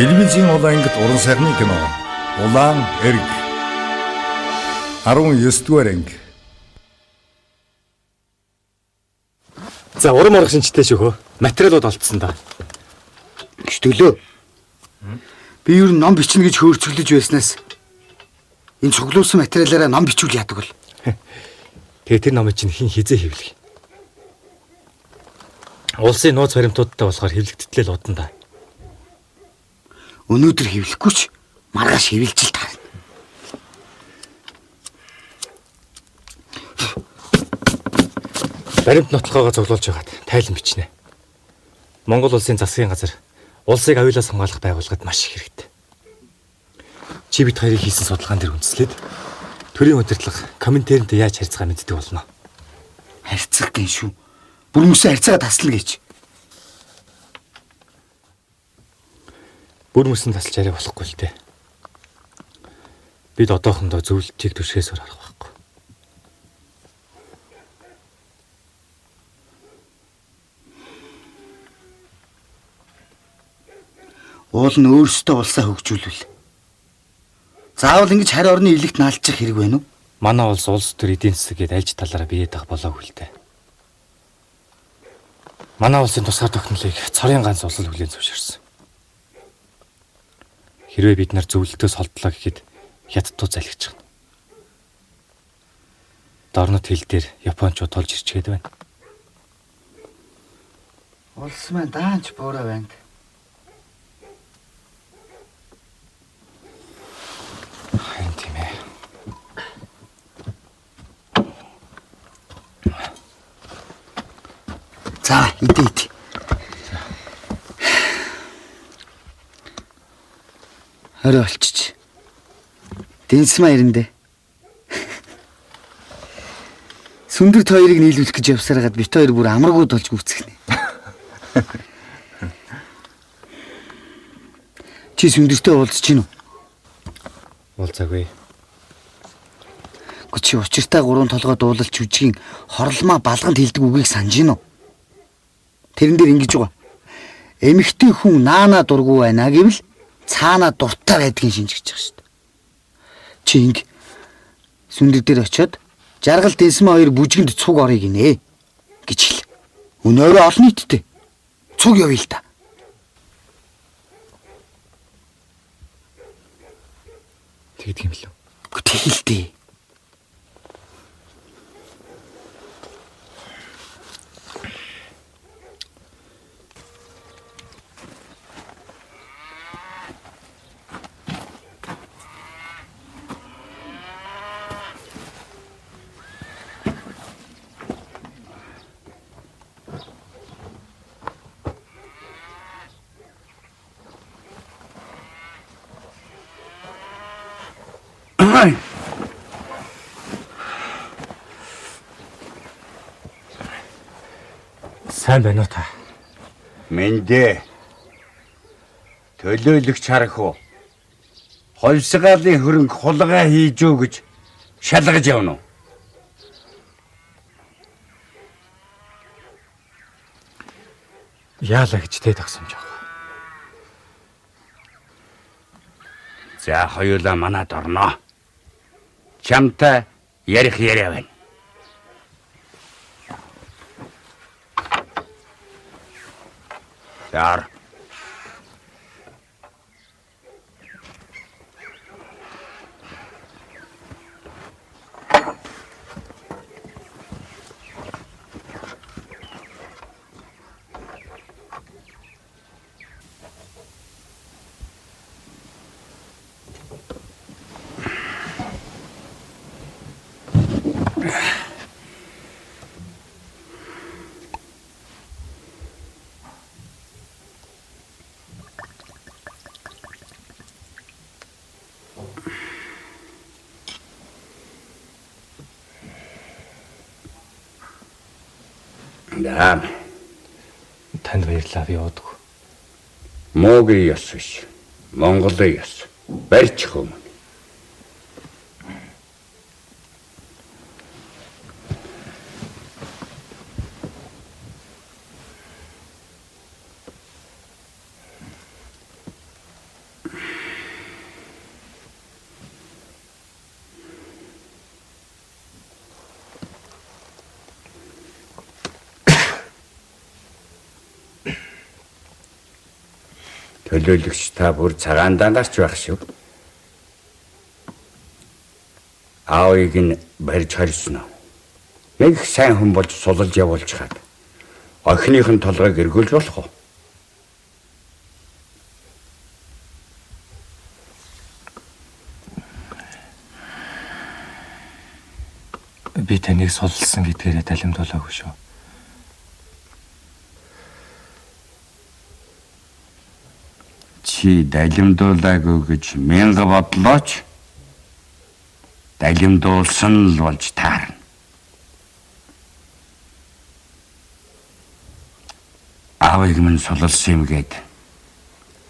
Телевизийн улаан ангид уран сайхны кино Улаан эрг 19 дугаар анги. За урам орох шинжтэй шөхөө. Материалууд олдсон да. Гэвчлөө. Би юу ном бичнэ гэж хөөрцөглөж байснаас энэ цуглуулсан материалаараа ном бичүүл яадаг бол. Тэгээ тэр номыг чинь хин хизээ хэвлэх. Улсын нууц баримтуудтай болохоор хэвлэгдтлээ л удан да. Өнөөдөр хэвлэхгүй ч маргааш хэвлэж л таарна. Баримт нотлохоогоо цуглуулж байгаад тайлан бичнэ. Монгол улсын засгийн газар улсыг аюулаас хамгаалах байгууллагад маш их хэрэгтэй. Чи бид хоёрын хийсэн судалгаан дээр үндэслээд төрийн удирдлага комментаринтэй яаж харьцгаа мэддэг болно. Харьцах гин шүү. Бүр мөсөө харьцаагаа таслана гэж. Бүр мөсөн тасалж арай болохгүй л дээ. Бид одоохондоо зөвлөлтийг түшгээс харах байхгүй. Уул нь өөрсдөө улсаа хөгжүүлвэл. Заавал ингэж харь орны илэгт наалчих хэрэг байна уу? Манай улс төр эдийн засгийг альж талаараа биеэд авах болоогүй л дээ. Манай улсын тусгаар тогтнолыг цорын ганц улс хүлээн зөвшөөрсөн. Хэрвээ бид нар зөвлөлтөөс холдлоо гэхэд хятадуу залгиж байна. Дорнод хил дээр Япончууд толж ирчгээд байна. Улс маань даанч буураа байна. Харин тийм ээ. За, идэ. Орой олчиж. Дэнсмаа ирэндээ. Сүндэрт хоёрыг нийлүүлэх гэж явсараад бит хоёр бүр амаргуу болж гүцэхнэ. Чи сүндэртэй уулзч гин үү? Уулзаагүй. Чи учиртай гурван толгой дуулалч үжигийн хорлмаа балганд хилдэг үгийг санаж гин үү? Тэрэн дээр ингэж байгаа. Эмэгтэй хүн наана дургу байна гэвэл цаана дуртай байдгийг шинжиж байгаа шүү дээ. Чи инг сүндэр дээр очиод жаргал дэнсмэ хоёр бүжгэнд цуг орё гинэ гэж хэл. Өнөөрөө олон нийттэй цуг явъя л та. Тэгдэг юм лөө. Тэгэлтэй. Сайн байна уу та? Мэндэ. Төлөөлөгч харах уу? Хольсгаалын хөрөнгө хулгай хийж үү гэж шалгаж явна уу? Яалаа гэж тэ тагсамж байгаа. За хоёулаа манад орноо. Чамтай ярих яриа байна. Яар. Да. Танд баярлалаа би уудаг. Муугийн ёс биш. Монголын ёс. Барьж хүм. Төлөөлөгч та бүр цагаандаа гарч байх шүү. Аавыг нь барьж харьсан уу? Нэг сайн хүн болж сулж явуулж хаад. Охиных нь толгойг эргүүлж болох уу? Би таныг сулсан гэдгээрээ далимдуулаагүй шүү. Чи далимдуулаагүй гэж мянга бодлооч далимдуулсан л болж таарна. Аавыг минь сулсан юм гээд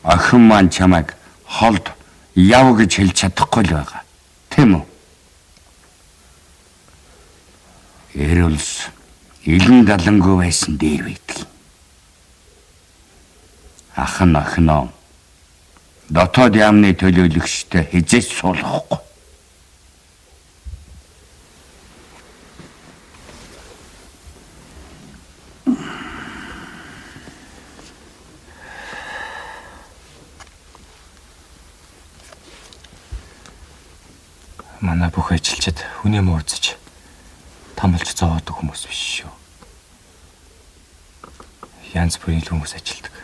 охин маань чамайг холд яв гэж хэлж чадахгүй л байгаа. Тийм үү? Эрүүлс илэн далангүй байсан дээр байдаг. Ах нь охиноо дотоод яамны төлөөлөгчтэй хизээч суулгахгүй. Манай бүх ажилчид хүний муурдж тамалж зовоодог хүмүүс биш шүү. Янз бүрийн хүмүүс ажилдаг.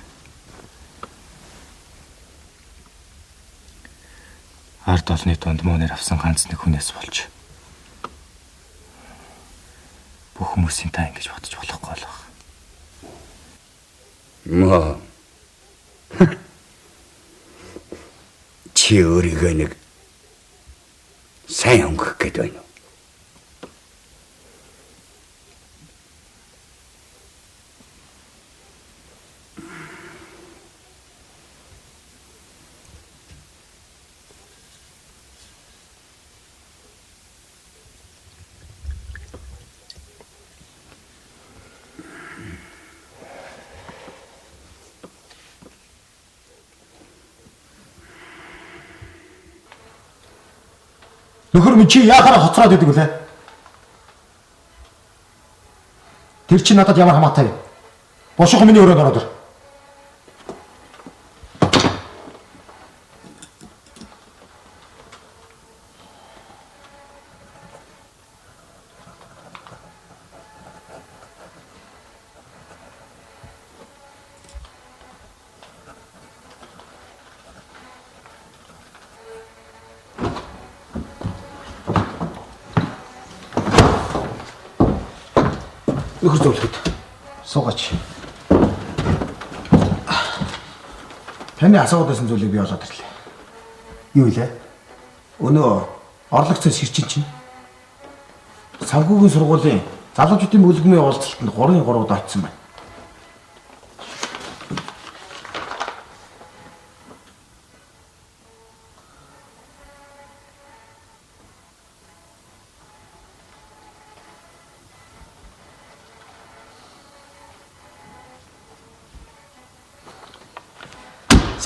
Ард олны дунд мөнөр авсан ганц нэг хүнээс болж бүх хүмүүсийн та ингэж бодож болохгүй л баг. Маа. Чи өөрийгөө нэг сайн өнгөх гээд байна уу? Нөхөр минь чи яахаараа хоцроод идэг үлээ? Тэр чи надад ямар хамаатай вэ? Бошго миний өрөөнд ороод ир. Нөхөр зөвлөхөд суугач. Таны асуугадсан зүйлийг би олоод ирлээ. Юу вэ? Өнөө орлогцоо ширчин чинь санхүүгийн сургуулийн залуучуудын бүлгмийн уулзалтанд 3-3 очсон байна.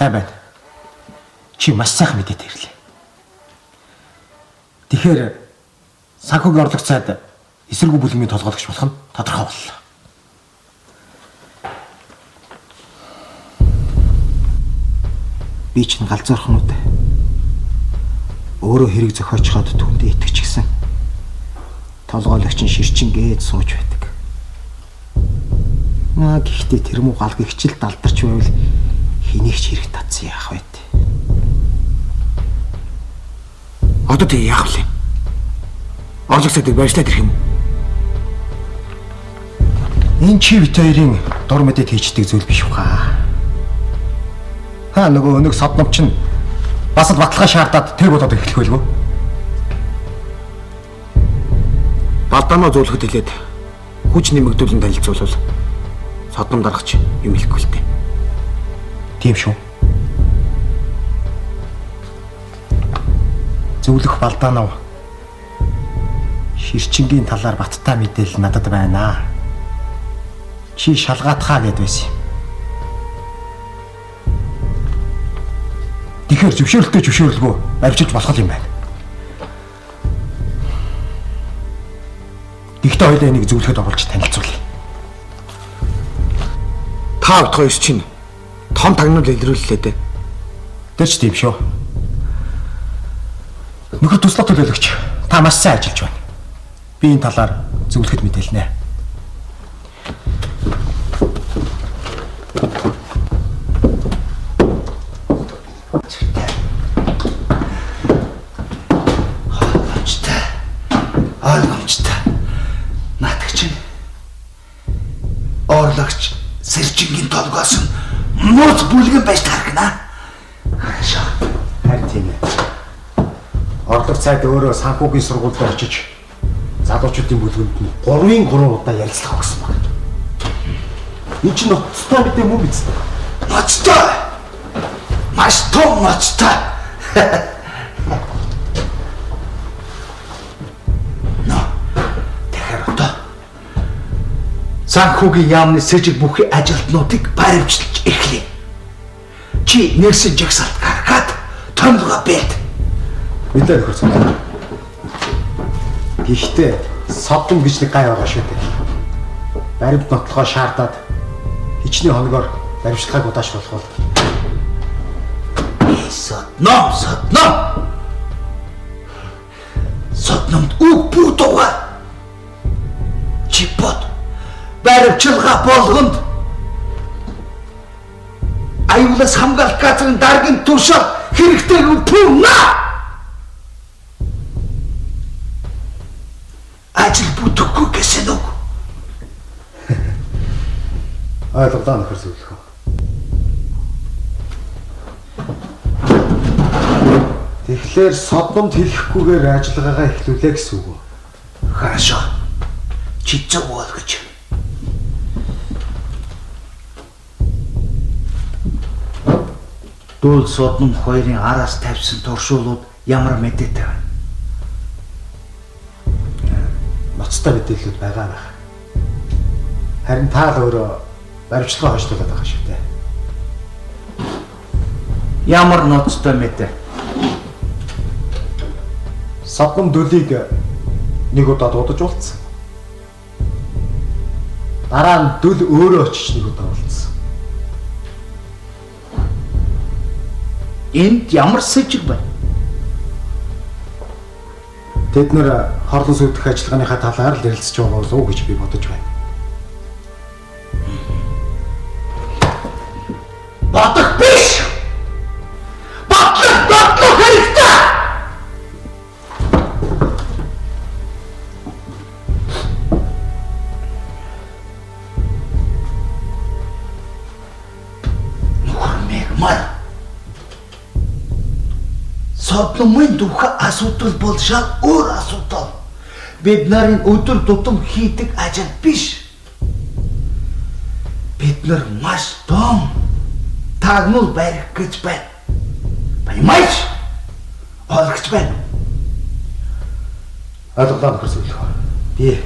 Сайн байна. Чи маш сайхан мэдээд ирлээ. Тэгэхээр санхүүгийн орлого цайд эсэргүү бүлгмийн толгойлогч болох нь тодорхой боллоо. Би ч галзуурхнууд өөрөө хэрэг зохиочхоод түндээ итгэж гисэн. Толгойлогч нь ширчин гээд сууж байдаг. Гэхдээ тэр муу галгыг хичил далдарч байвал хэнийг ч хэрэг татсан яах вэ? Одоо тэг яах вэ? Орлого цайдыг барьжлаад ирэх юм уу? Энэ чи бит хоёрын дур мэдээд хийждэг зүйл биш ухаа. Нөгөө нэг содномч нь бас л баталгаа шаардаад тэр бодоод эхлэх байлгүй. Балдаанаа зөвлөхөд хэлээд хүч нэмэгдүүлэн танилцуулбал содном даргач юм хэлэхгүй л дээ. Тийм шүү. Зөвлөх балдаанаа ширчингийн талаар баттай мэдээлэл надад байна. Чи шалгаатхаа гэд байсан юм. Тэгэхээр зөвшөөрөлтөө зөвшөөрлгүй авчиж болох юм байна. Гэхдээ хоёулаа энийг зөвлөхөд оруулж танилцуулъя. Та бүхэн чинь том тагнуул илрүүллээ дээ. Тэр ч тийм шүү. Нөхөр туслах төлөөлөгч та маш сайн ажиллаж байна. Би энэ талаар зөвлөхөд мэдээлнэ. Ойлгомжтой. Наадагч нь орлогч Сэржингийн толгоос нь нууц бүлгэн байж тархина. Хаашаа. Харин тийм ээ. Орлого цайд өөрөө санхүүгийн сургуульд очиж залуучуудын бүлгэнд нь 3 удаа ярилцлага өгсөн байна. Энэ чинь ноцтой мэдээ мөн биз дээ. Ноцтой. Маш том ноцтой. Санхүүгийн яамны сэжиг бүхий ажилтнуудыг баримтжилж эхлэе. Чи нэгсэн жагсаалт гаргаад томлогоо бэлд. Мэдээ нөхөр цаа. Гэхдээ содом гэж нэг гай байгаа шүү дээ. Баримт нотлохоо шаардаад хичнээн хоногоор баримтлагыг удааш болох бол Содномд үг бүр дугаа. Чи бод баримтчилгаа болгонд аюулаас хамгаалах газрын даргын туршаа хэрэгтэй пүүна. Ажил бүтэхгүй гэсэн үг. ойлголоо нөхөр зөвлөхөө. Тэгэхээр содомд хэлэхгүйгээр ажиллагаагаа эхлүүлээ гэсэн үг үү? Хорошо. Чи зөв болгож. Дүүл содном хоёрын араас тавьсан туршуулууд ямар мэдээтэй байна? Ноцтой мэдээлэлүүд байгаа байх. Харин та л өөрөө баримтлагаа хойшлуулад байгаа шүү дээ. Ямар ноцтой мэдээ? Содном дөлийг нэг удаа дуудаж уулзсан. Дараа нь дөл өөрөө очиж нэг удаа уулзсан. Энд ямар сэжиг байна? Тэд нэр хорлон сүйдэх ажиллагааныхаа талаар л ярилцж байгаа болов уу гэж би бодож байна. Бодох биш! Бодлого хэрэгтэй! Содномын дүүхэ асуудал бол шал өөр асуудал. Бид нарын өдөр тутам хийдэг ажил биш. Бид нар маш том тагнуул барих гэж байна. Понимаешь? Ойлгож байна. Ойлголоо нөхөр зөвлөхөө. Би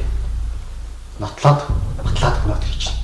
нотлоод батлаад гоноод хийж байна.